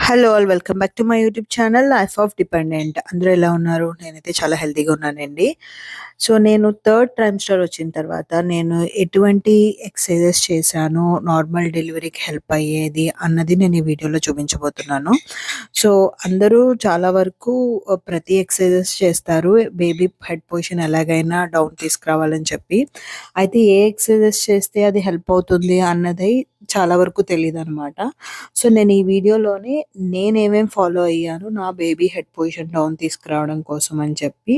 Hello all welcome back to my YouTube channel life of dependent. అందరూ ఎలా ఉన్నారు? నేనైతే చాలా హెల్తీగా ఉన్నానండి. సో నేను థర్డ్ ట్రైమ్స్టర్ వచ్చిన తర్వాత నేను ఎటువంటి ఎక్సర్సైజెస్ చేశాను నార్మల్ డెలివరీకి హెల్ప్ అయ్యేది అన్నది నేను ఈ వీడియోలో చూపించబోతున్నాను. సో అందరూ చాలా వరకు ప్రతి ఎక్సర్సైజెస్ చేస్తారు బేబీ హెడ్ పొజిషన్ ఎలాగైనా డౌన్ తీసుకురావాలని చెప్పి. అయితే ఏ ఎక్సర్సైజెస్ చేస్తే అది హెల్ప్ అవుతుంది అన్నది చాలా వరకు తెలీదనమాట. సో నేను ఈ వీడియోలోని నేనేమేం ఫాలో అయ్యాను నా బేబీ హెడ్ పొజిషన్ డౌన్ తీసుకురావడం కోసం అని చెప్పి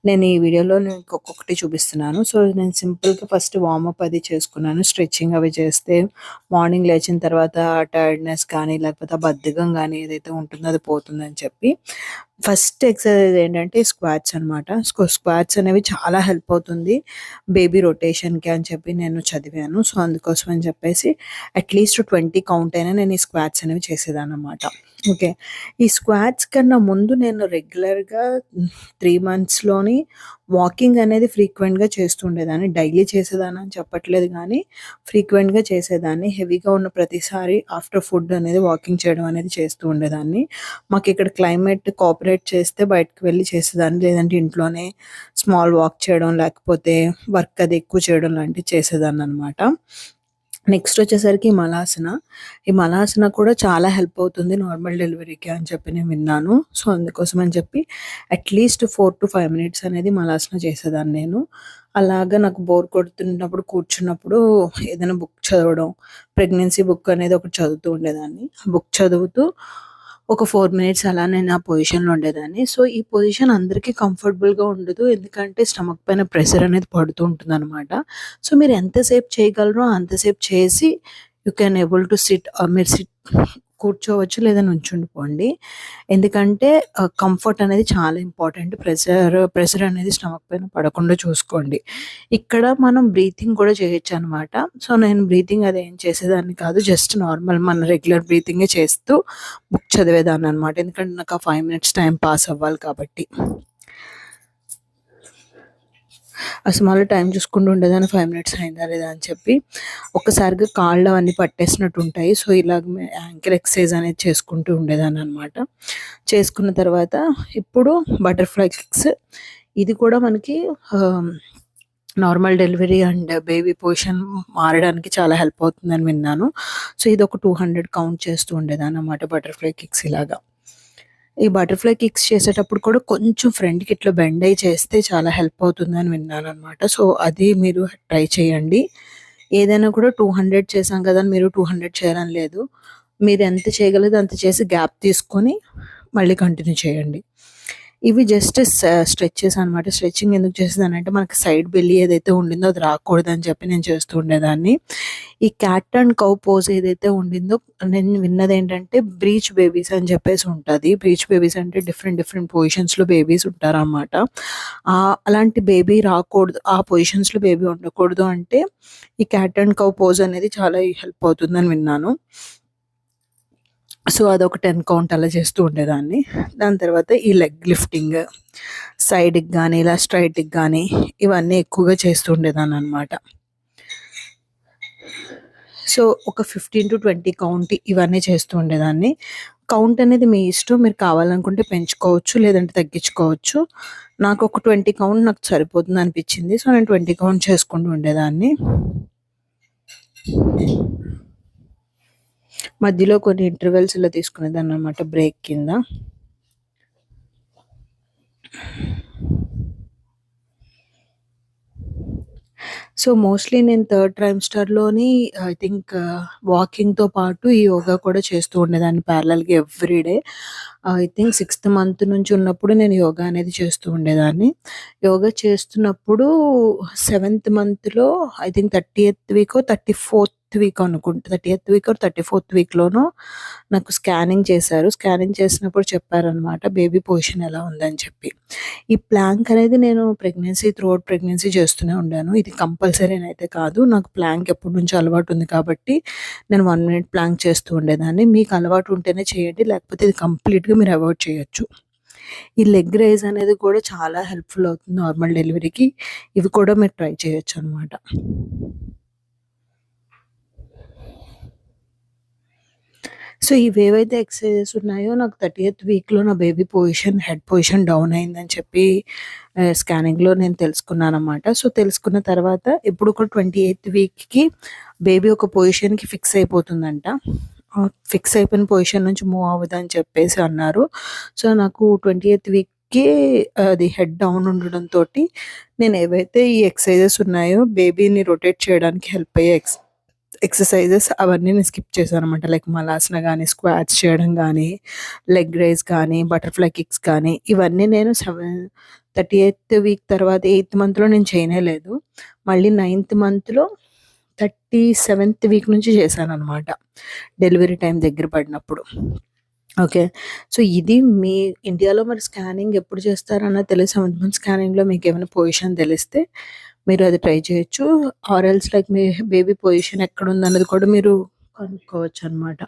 నేను ఈ వీడియోలో మీకు ఒక్కొక్కటి చూపిస్తున్నాను. సో నేను సింపుల్గా ఫస్ట్ వార్మప్ అది చేసుకున్నాను. స్ట్రెచ్చింగ్ అవి చేస్తే మార్నింగ్ లేచిన తర్వాత టైర్డ్నెస్ కానీ లేకపోతే ఆ బద్ధకం కానీ ఏదైతే ఉంటుందో అది పోతుందని చెప్పి ఫస్ట్ ఎక్సర్సైజ్ ఏంటంటే స్క్వాట్స్ అనమాట. స్క్వాట్స్ అనేవి చాలా హెల్ప్ అవుతుంది బేబీ రొటేషన్కి అని చెప్పి నేను చదివాను. సో అందుకోసం అని చెప్పేసి అట్లీస్ట్ 20 కౌంట్ అయినా నేను ఈ స్క్వాట్స్ అనేవి చేసేదాన్ని అనమాట. ఓకే, ఈ స్క్వాట్స్ కన్నా ముందు నేను రెగ్యులర్గా 3 మంత్స్లోని వాకింగ్ అనేది ఫ్రీక్వెంట్గా చేస్తూ ఉండేదాన్ని. డైలీ చేసేదాన్ని అని చెప్పట్లేదు కానీ ఫ్రీక్వెంట్గా చేసేదాన్ని. హెవీగా ఉన్న ప్రతిసారి ఆఫ్టర్ ఫుడ్ అనేది వాకింగ్ చేయడం అనేది చేస్తూ ఉండేదాన్ని. మాకు ఇక్కడ క్లైమేట్ కోఆపరేట్ చేస్తే బయటకు వెళ్ళి చేసేదాన్ని, లేదంటే ఇంట్లోనే స్మాల్ వాక్ చేయడం లేకపోతే వర్క్ అది ఎక్కువ చేయడం లాంటివి చేసేదాన్ని అనమాట. నెక్స్ట్ వచ్చేసరికి ఈ మలాసన కూడా చాలా హెల్ప్ అవుతుంది నార్మల్ డెలివరీకి అని చెప్పి నేను విన్నాను. సో అందుకోసం అని చెప్పి అట్లీస్ట్ 4 to 5 మినిట్స్ అనేది మలాసన చేసేదాన్ని నేను. అలాగా నాకు బోర్ కొడుతున్నప్పుడు కూర్చున్నప్పుడు ఏదైనా బుక్ చదవడం, ప్రెగ్నెన్సీ బుక్ అనేది ఒకటి చదువుతూ ఉండేదాన్ని. ఆ బుక్ చదువుతూ ఒక 4 మినిట్స్ అలా నేను ఆ పొజిషన్లో ఉండేదాన్ని. సో ఈ పొజిషన్ అందరికీ కంఫర్టబుల్గా ఉండదు, ఎందుకంటే స్టమక్ పైన ప్రెషర్ అనేది పడుతూ ఉంటుంది అనమాట. సో మీరు ఎంతసేపు చేయగలరో అంతసేపు చేసి you can able to SIT, మీరు కూర్చోవచ్చు లేదా నుంచుండిపోండి. ఎందుకంటే కంఫర్ట్ అనేది చాలా ఇంపార్టెంట్. ప్రెషర్ అనేది స్టమక్ పైన పడకుండా చూసుకోండి. ఇక్కడ మనం బ్రీతింగ్ కూడా చేయొచ్చు అనమాట. సో నేను బ్రీతింగ్ అది ఏం చేసేదాన్ని కాదు, జస్ట్ నార్మల్ మన రెగ్యులర్ బ్రీతింగే చేస్తూ బుక్ చదివేదాన్ని అనమాట. ఎందుకంటే నాకు ఆ 5 మినిట్స్ టైం పాస్ అవ్వాలి కాబట్టి. అసలు మళ్ళీ టైం చూసుకుంటూ ఉండేదాన్ని 5 మినిట్స్ అయిందా లేదా అని చెప్పి. ఒక్కసారిగా కాళ్ళు అవన్నీ పట్టేసినట్టు ఉంటాయి. సో ఇలాగ యాంకిల్ ఎక్సర్సైజ్ అనేది చేసుకుంటూ ఉండేదాన్ని అనమాట. చేసుకున్న తర్వాత ఇప్పుడు బటర్ఫ్లై కిక్స్, ఇది కూడా మనకి normal delivery and baby position మారడానికి చాలా హెల్ప్ అవుతుందని విన్నాను. సో ఇది ఒక 200 కౌంట్ చేస్తూ ఉండేదాన్ని అనమాట బటర్ఫ్లై కిక్స్. ఇలాగా ఈ బటర్ఫ్లై కిక్స్ చేసేటప్పుడు కూడా కొంచెం ఫ్రంట్కి ఇట్లా బెండ్ అయ్యి చేస్తే చాలా హెల్ప్ అవుతుందని విన్నాను అనమాట. సో అది మీరు ట్రై చేయండి. ఏదైనా కూడా 200 చేసాం కదా మీరు 200 చేయాలని లేదు. మీరు ఎంత చేయగలదో అంత చేసి గ్యాప్ తీసుకొని మళ్ళీ కంటిన్యూ చేయండి. ఇవి జస్ట్ స్ట్రెచెస్ అనమాట. స్ట్రెచ్చింగ్ ఎందుకు చేసేదానంటే మనకి సైడ్ బెల్లి ఏదైతే ఉండిందో అది రాకూడదని చెప్పి నేను చేస్తూ ఉండేదాన్ని. ఈ క్యాట్ అండ్ కౌ పోజ్ ఏదైతే ఉండిందో నేను విన్నది ఏంటంటే బ్రీచ్ బేబీస్ అని చెప్పేసి ఉంటుంది. బ్రీచ్ బేబీస్ అంటే డిఫరెంట్ పొజిషన్స్లో బేబీస్ ఉంటారన్నమాట. అలాంటి బేబీ రాకూడదు, ఆ పొజిషన్స్లో బేబీ ఉండకూడదు అంటే ఈ క్యాట్ అండ్ కౌ పోజ్ అనేది చాలా హెల్ప్ అవుతుందని విన్నాను. సో అదొక 10 కౌంట్ అలా చేస్తూ ఉండేదాన్ని. దాని తర్వాత ఈ లెగ్ లిఫ్టింగ్, సైడ్కి కానీ ఇలా స్ట్రైట్కి కానీ ఇవన్నీ ఎక్కువగా చేస్తూ ఉండేదాన్ని అనమాట. సో ఒక 15 to 20 కౌంట్ ఇవన్నీ చేస్తూ ఉండేదాన్ని. కౌంట్ అనేది మీ ఇష్టం, మీరు కావాలనుకుంటే పెంచుకోవచ్చు లేదంటే తగ్గించుకోవచ్చు. నాకు ఒక 20 కౌంట్ నాకు సరిపోతుంది అనిపించింది. సో నేను 20 కౌంట్ చేసుకుంటూ ఉండేదాన్ని. మధ్యలో కొన్ని ఇంటర్వెల్స్ ఇలా తీసుకునేదాన్ని అనమాట బ్రేక్ కింద. సో మోస్ట్లీ నేను థర్డ్ ట్రైమ్స్టర్లోని ఐ థింక్ వాకింగ్తో పాటు ఈ యోగా కూడా చేస్తూ ఉండేదాన్ని ప్యారలల్గా everyday. I think 6th month నుంచి ఉన్నప్పుడు నేను యోగా అనేది చేస్తూ ఉండేదాన్ని. యోగా చేస్తున్నప్పుడు 7th మంత్లో I think 30th week 34th week అనుకుంటా, 30th వీక్ 34th వీక్లోనో నాకు స్కానింగ్ చేశారు. స్కానింగ్ చేసినప్పుడు చెప్పారనమాట బేబీ పొజిషన్ ఎలా ఉందని చెప్పి. ఈ ప్లాంక్ అనేది నేను త్రూఅవుట్ ప్రెగ్నెన్సీ చేస్తూనే ఉండాను. ఇది కంపల్సరీ అయితే కాదు, నాకు ప్లాంక్ ఎప్పటి నుంచో అలవాటు ఉంది కాబట్టి నేను 1 మినిట్ ప్లాంక్ చేస్తూ ఉండేదాన్ని. మీకు అలవాటు ఉంటేనే చేయండి, లేకపోతే ఇది కంప్లీట్గా మీరు అవాయిడ్ చేయొచ్చు. ఈ లెగ్ రైజ్ అనేది కూడా చాలా హెల్ప్ఫుల్ అవుతుంది నార్మల్ డెలివరీకి. ఇవి కూడా మీరు ట్రై చేయొచ్చు అనమాట. సో, ఇవేవైతే ఎక్సర్‌సైజెస్ ఉన్నాయో నాకు 30థ్ వీక్‌లో నా baby position, head position down అయిందని చెప్పి స్కానింగ్‌లో నేను తెలుసుకున్నాననమాట. సో, తెలుసుకున్న తర్వాత ఇప్పుడు ఒక 28థ్ వీక్‌కి బేబీ ఒక పొజిషన్‌కి ఫిక్స్ అయిపోతుందంట. ఫిక్స్ అయిపోయిన పొజిషన్ నుంచి మూవ్ అవ్వదని చెప్పేసి అన్నారు. సో, నాకు 28థ్ వీక్‌కి అది హెడ్ డౌన్ ఉండడంతోటి నేను ఏవైతే ఈ ఎక్సర్‌సైజెస్ ఉన్నాయో బేబీని రొటేట్ చేయడానికి హెల్ప్ అయ్యే ఎక్సర్‌సైజెస్ అవన్నీ నేను స్కిప్ చేశాననమాట. లైక్ మలాసన గానీ, స్క్వాట్స్ చేయడం గానీ, లెగ్ రైజ్ కానీ, బటర్‌ఫ్లై కిక్స్ కానీ, ఇవన్నీ నేను 38థ్ వీక్ తర్వాత 8థ్ మంత్‌లో నేను చేయనే లేదు. మళ్ళీ 9థ్ మంత్‌లో 37థ్ వీక్ నుంచి చేశాననమాట. డెలివరీ టైం దగ్గర పడినప్పుడు. ఓకే. సో, ఇది మీ ఇండియాలో మరి స్కానింగ్ ఎప్పుడు చేస్తారన్నది తెలియదు. 7th మంత్ స్కానింగ్‌లో మీకేమైనా పొజిషన్ తెలిస్తే మీరు అది ట్రై చేయొచ్చు. ఆర్ ఎల్స్ లైక్ మీ బేబీ పొజిషన్ ఎక్కడుందన్నది కూడా మీరు కనుక్కోవచ్చనమాట.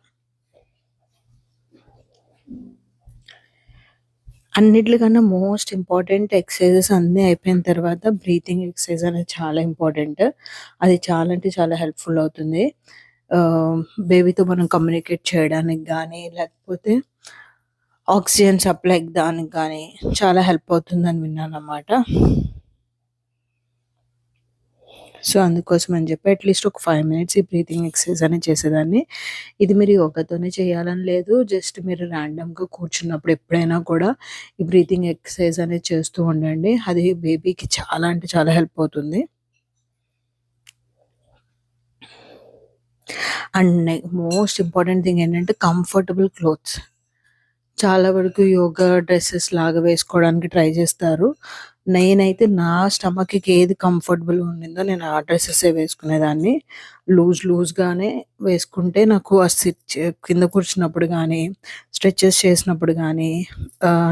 అన్నిట్లికన్నా మోస్ట్ ఇంపార్టెంట్ ఎక్సర్‌సైజెస్ అన్నీ అయిపోయిన తర్వాత బ్రీతింగ్ ఎక్సర్‌సైజ్ అనేది చాలా ఇంపార్టెంట్. అది చాలా అంటే చాలా హెల్ప్‌ఫుల్ అవుతుంది. బేబీతో మనం కమ్యూనికేట్ చేయడానికి గానీ, లేకపోతే ఆక్సిజన్ సప్లైకి దానికి గానీ చాలా హెల్ప్ అవుతుందని విన్నాననమాట. సో, అందుకోసం అని చెప్పి అట్‌లీస్ట్ ఒక 5 మినిట్స్ ఈ బ్రీతింగ్ ఎక్సర్‌సైజ్ అనేది చేసేదాన్ని. ఇది మీరు యోగాతోనే చేయాలని లేదు. జస్ట్ మీరు ర్యాండమ్‌గా కూర్చున్నప్పుడు ఎప్పుడైనా కూడా ఈ బ్రీతింగ్ ఎక్సర్‌సైజ్ అనేది చేస్తూ ఉండండి. అది బేబీకి చాలా అంటే చాలా హెల్ప్ అవుతుంది. అండ్ మోస్ట్ ఇంపార్టెంట్ థింగ్ ఏంటంటే కంఫర్టబుల్ క్లోత్స్. చాలా వరకు యోగా డ్రెసెస్ లాగా వేసుకోవడానికి ట్రై చేస్తారు. నేనైతే నా స్టమక్‌కి ఏది కంఫర్టబుల్‌గా ఉండిందో నేను ఆ డ్రెసెసే వేసుకునేదాన్ని. లూజ్‌గానే వేసుకుంటే నాకు ఆ కింద కూర్చున్నప్పుడు గానీ, స్ట్రెచెస్ చేసినప్పుడు గానీ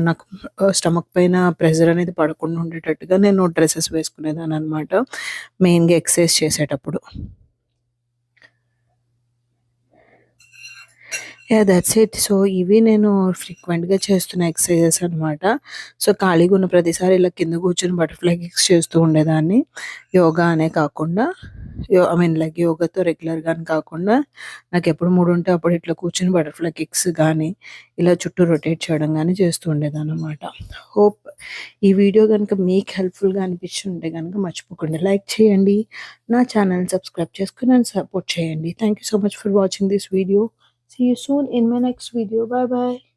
నాకు స్టమక్ పైన ప్రెషర్ అనేది పడకుండా ఉండేటట్టుగా నేను డ్రెసెస్ వేసుకునేదాన్ననమాట. మెయిన్‌గా ఎక్సర్సైజ్ చేసేటప్పుడు. That's it. సో, ఇవి నేను ఫ్రీక్వెంట్‌గా చేస్తున్న ఎక్సర్‌సైజెస్ అనమాట. సో, ఖాళీగా ఉన్న ప్రతిసారి ఇలా కింద కూర్చొని బటర్‌ఫ్లై కిక్స్ చేస్తూ ఉండేదాన్ని. యోగా అనే కాకుండా ఐ మీన్ లైక్ యోగాతో రెగ్యులర్‌గా అని కాకుండా నాకెప్పుడు మూడుంటే అప్పుడు ఇట్లా కూర్చొని బటర్‌ఫ్లై కిక్స్ గానీ, ఇలా చుట్టూ రొటేట్ చేయడం గానీ చేస్తూ ఉండేదాన్ననమాట. హోప్ ఈ వీడియో గనుక మీకు హెల్ప్‌ఫుల్‌గా అనిపించుంటే గనుక మర్చిపోకుండా లైక్ చేయండి. నా ఛానెల్‌ని సబ్స్క్రైబ్ చేసుకొని నన్ను సపోర్ట్ చేయండి. Thank you so much for watching this video. See you soon in my next video. Bye bye.